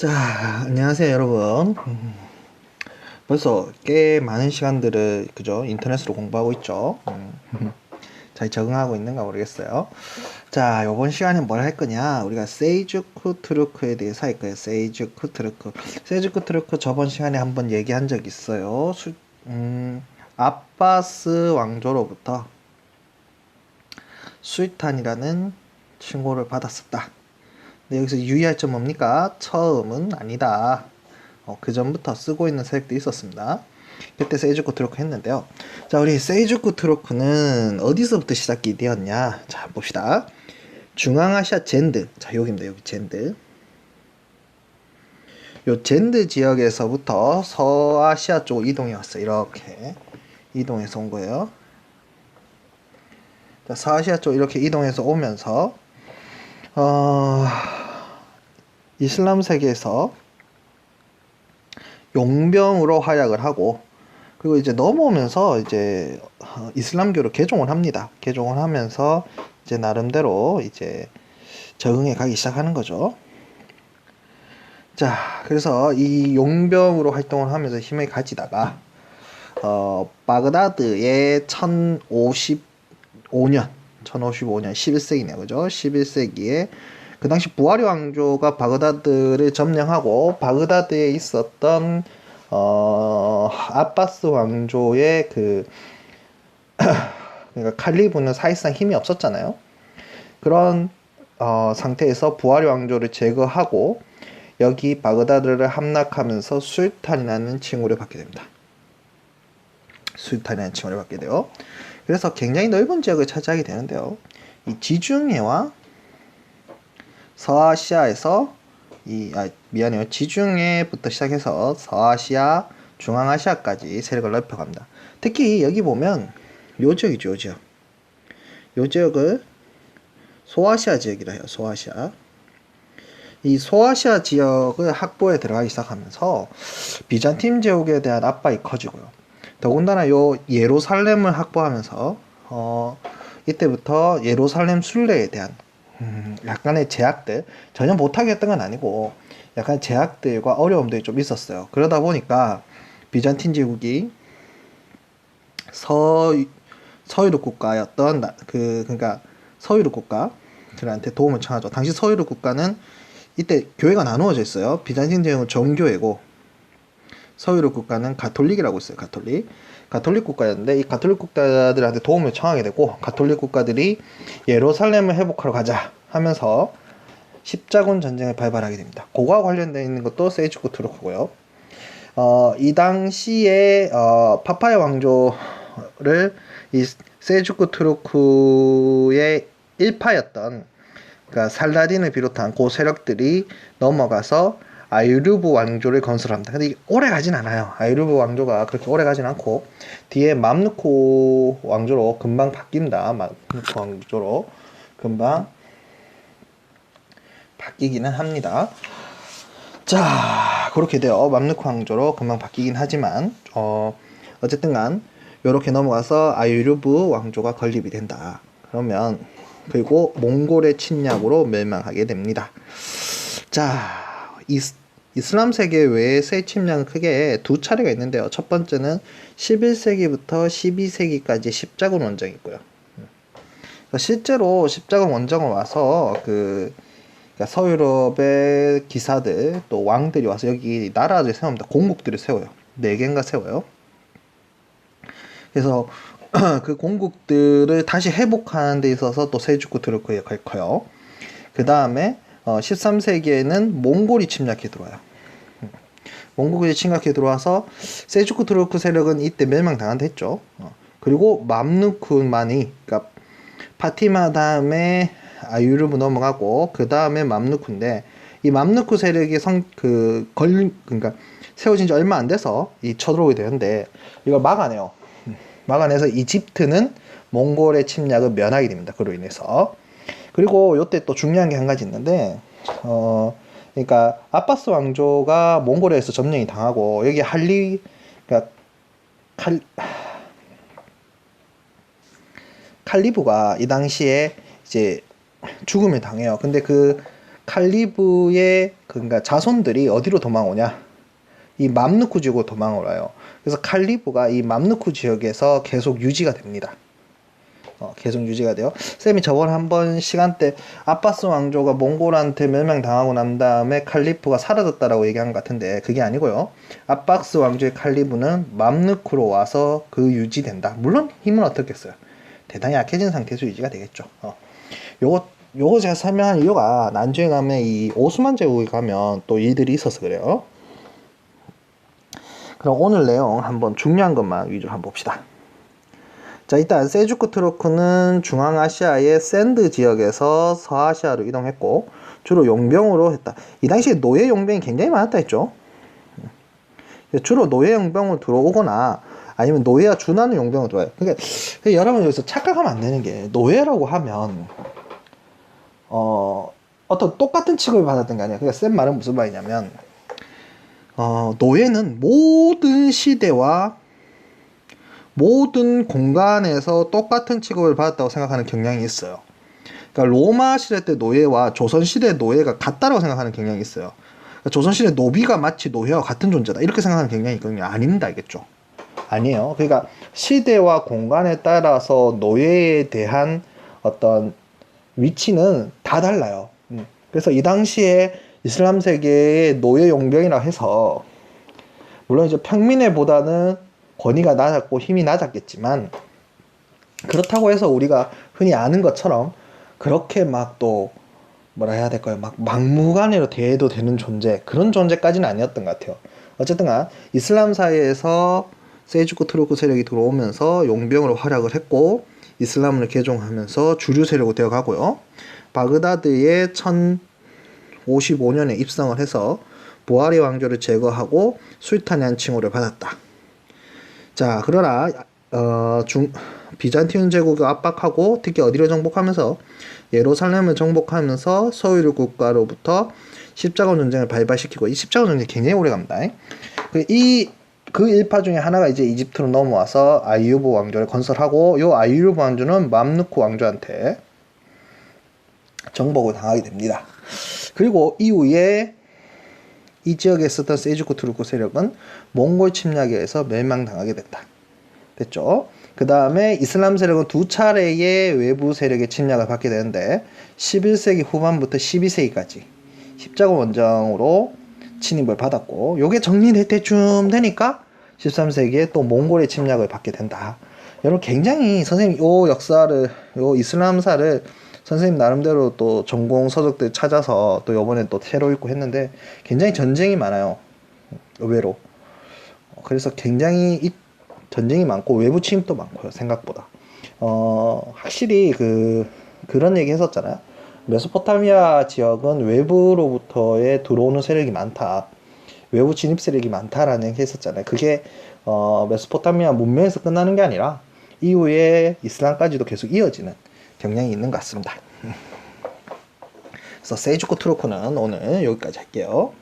자, 안녕하세요, 여러분. 벌써 꽤 많은 시간들을, 그죠? 인터넷으로 공부하고 있죠. 잘 적응하고 있는가 모르겠어요. 자, 요번 시간에 뭘 할 거냐? 우리가 세이주쿠 트루크에 대해서 할 거예요. 세이주쿠 트루크. 세이주쿠 트루크 저번 시간에 한번 얘기한 적 있어요. 아바스 왕조로부터 수이탄이라는 칭호를 받았었다. 근데 여기서 유의할 점 뭡니까? 처음은 아니다. 그 전부터 쓰고 있는 세력도 있었습니다. 그때 세이주쿠 트로크 했는데요. 자, 우리 세이주쿠 트로크는 어디서부터 시작이 되었냐? 자, 봅시다. 중앙아시아 젠드. 자, 여기입니다. 여기 젠드. 요 젠드 지역에서부터 서아시아 쪽으로 이동해 왔어요. 이렇게 이동해서 온 거예요. 자, 서아시아 쪽 이렇게 이동해서 오면서 이슬람 세계에서 용병으로 활약을 하고, 그리고 이제 넘어오면서 이제 이슬람교로 개종을 합니다. 개종을 하면서 이제 나름대로 이제 적응해 가기 시작하는 거죠. 자, 그래서 이 용병으로 활동을 하면서 힘을 가지다가 바그다드의 1055년 11세기네요. 그죠? 11세기에 그 당시 부하리 왕조가 바그다드를 점령하고, 바그다드에 있었던 아바스 왕조의 그러니까 칼리브는 사실상 힘이 없었잖아요. 그런 상태에서 부하리 왕조를 제거하고 여기 바그다드를 함락하면서 술탄이라는 칭호를 받게 됩니다. 술탄이라는 칭호를 받게 돼요. 그래서 굉장히 넓은 지역을 차지하게 되는데요. 이 지중해와 서아시아에서 미안해요. 지중해부터 시작해서 서아시아, 중앙아시아까지 세력을 넓혀갑니다. 특히 여기 보면 요 지역이죠, 요 지역. 요 지역을 소아시아 지역이라 해요. 소아시아. 이 소아시아 지역을 확보에 들어가기 시작하면서 비잔틴 제국에 대한 압박이 커지고요. 더군다나 요 예루살렘을 확보하면서 이때부터 예루살렘 순례에 대한 약간의 제약들, 전혀 못하게 했던 건 아니고 약간 제약들과 어려움들이 좀 있었어요. 그러다 보니까 비잔틴 제국이 서유럽 국가였던 그러니까 서유럽 국가들한테 도움을 청하죠. 당시 서유럽 국가는 이때 교회가 나누어져 있어요. 비잔틴 제국은 정교회고 서유럽 국가는 가톨릭이라고 있어요. 가톨릭 국가였는데, 이 가톨릭 국가들한테 도움을 청하게 되고, 가톨릭 국가들이 예루살렘을 회복하러 가자 하면서 십자군 전쟁을 발발하게 됩니다. 그거와 관련되어 있는 것도 세이주쿠 트루크고요. 이 당시에 파파야 왕조를 이 세이주쿠 트루크의 일파였던, 그러니까 살라딘을 비롯한 그 세력들이 넘어가서 아유르브 왕조를 건설합니다. 근데 이게 오래 가진 않아요. 아유르브 왕조가 그렇게 오래 가진 않고 뒤에 맘누코 왕조로 금방 바뀝니다. 맘누코 왕조로 금방 바뀌기는 합니다. 자, 그렇게 돼요. 맘누코 왕조로 금방 바뀌긴 하지만 어쨌든 간 요렇게 넘어가서 아유르브 왕조가 건립이 된다. 그러면 그리고 몽골의 침략으로 멸망하게 됩니다. 자, 이슬람 세계 외에 새 침략은 크게 두 차례가 있는데요. 첫 번째는 11세기부터 12세기까지 십자군 원정이 있고요. 실제로 십자군 원정을 와서 그러니까 서유럽의 기사들 또 왕들이 와서 여기 나라를 세웁니다. 공국들을 세워요. 4개인가 세워요. 그래서 그 공국들을 다시 회복하는 데 있어서 또 세주쿠 트루크의 역할이 커요. 그 다음에 13세기에는 몽골이 침략해 들어와요. 몽골이 침략해 들어와서 세주쿠 트루크 세력은 이때 멸망당한다 했죠. 그리고 맘누크만이, 그러니까 파티마 다음에 아유르브 넘어가고 그 다음에 맘누크인데, 이 맘누크 세력이 그러니까 세워진 지 얼마 안 돼서 쳐들어오게 되는데 이걸 막아내요. 막아내서 이집트는 몽골의 침략을 면하게 됩니다. 그로 인해서. 그리고 요때 또 중요한 게 한 가지 있는데, 그러니까 아바스 왕조가 몽골에서 점령이 당하고 여기 그러니까 칼리브가 이 당시에 이제 죽음을 당해요. 근데 그 칼리브의 그러니까 자손들이 어디로 도망오냐? 이 맘누쿠 지역으로 도망을 와요. 그래서 칼리브가 이 맘누쿠 지역에서 계속 유지가 됩니다. 계속 유지가 돼요. 쌤이 저번에 한번 시간 때 아바스 왕조가 몽골한테 멸망당하고 난 다음에 칼리프가 사라졌다라고 얘기한 것 같은데 그게 아니고요. 아바스 왕조의 칼리브는 맘누쿠로 와서 그 유지된다. 물론 힘은 어떻겠어요. 대단히 약해진 상태에서 유지가 되겠죠. 요거 제가 설명한 이유가 나중에 가면 이 오스만 제국에 가면 또 일들이 있어서 그래요. 그럼 오늘 내용 한번 중요한 것만 위주로 한번 봅시다. 자, 일단 셀주크 투르크는 중앙아시아의 샌드 지역에서 서아시아로 이동했고 주로 용병으로 했다. 이 당시에 노예 용병이 굉장히 많았다 했죠. 주로 노예 용병으로 들어오거나 아니면 노예와 준하는 용병으로 들어와요. 그러니까 여러분 여기서 착각하면 안 되는 게 노예라고 하면 어떤 똑같은 취급을 받았던 게 아니야. 그러니까 쌤 말은 무슨 말이냐면 노예는 모든 시대와 모든 공간에서 똑같은 취급을 받았다고 생각하는 경향이 있어요. 그러니까 로마 시대 때 노예와 조선 시대 노예가 같다라고 생각하는 경향이 있어요. 그러니까 조선 시대 노비가 마치 노예와 같은 존재다 이렇게 생각하는 경향이 있거든요. 아닙니다, 알겠죠? 아니에요. 그러니까 시대와 공간에 따라서 노예에 대한 어떤 위치는 다 달라요. 그래서 이 당시에 이슬람 세계의 노예 용병이라 해서 물론 이제 평민회보다는 권위가 낮았고 힘이 낮았겠지만 그렇다고 해서 우리가 흔히 아는 것처럼 그렇게 막 또 뭐라 해야 될까요? 막 막무가내로 대해도 되는 존재 그런 존재까지는 아니었던 것 같아요. 어쨌든 간 이슬람 사회에서 셀주크 투르크 세력이 들어오면서 용병으로 활약을 했고 이슬람을 개종하면서 주류 세력으로 되어가고요. 바그다드에 1055년에 입성을 해서 부하리 왕조를 제거하고 술탄이라는 칭호를 받았다. 자, 그러나 비잔티움 제국을 압박하고 특히 어디를 정복하면서 예루살렘을 정복하면서 서유럽 국가로부터 십자가 전쟁을 발발시키고 이 십자가 전쟁이 굉장히 오래 갑니다. 그 일파 중에 하나가 이제 이집트로 넘어와서 아이유브 왕조를 건설하고 요 아이유브 왕조는 맘누쿠 왕조한테 정복을 당하게 됩니다. 그리고 이후에 이 지역에 있었던 셀주크 투르크 세력은 몽골 침략에 의해서 멸망당하게 됐다. 됐죠? 그 다음에 이슬람 세력은 두 차례의 외부 세력의 침략을 받게 되는데 11세기 후반부터 12세기까지 십자가 원정으로 침입을 받았고 요게 정리될 때쯤 되니까 13세기에 또 몽골의 침략을 받게 된다. 여러분 굉장히 선생님 요 역사를 요 이슬람사를 선생님 나름대로 또 전공 서적들 찾아서 또 요번에 또 새로 읽고 했는데 굉장히 전쟁이 많아요. 의외로. 그래서 굉장히 전쟁이 많고 외부 침입도 많고요. 생각보다. 확실히 그런 얘기 했었잖아요. 메소포타미아 지역은 외부로부터의 들어오는 세력이 많다. 외부 진입 세력이 많다라는 얘기 했었잖아요. 그게 메소포타미아 문명에서 끝나는 게 아니라 이후에 이슬람까지도 계속 이어지는 경향이 있는 것 같습니다. 그래서 셀주크 투르크는 오늘 여기까지 할게요.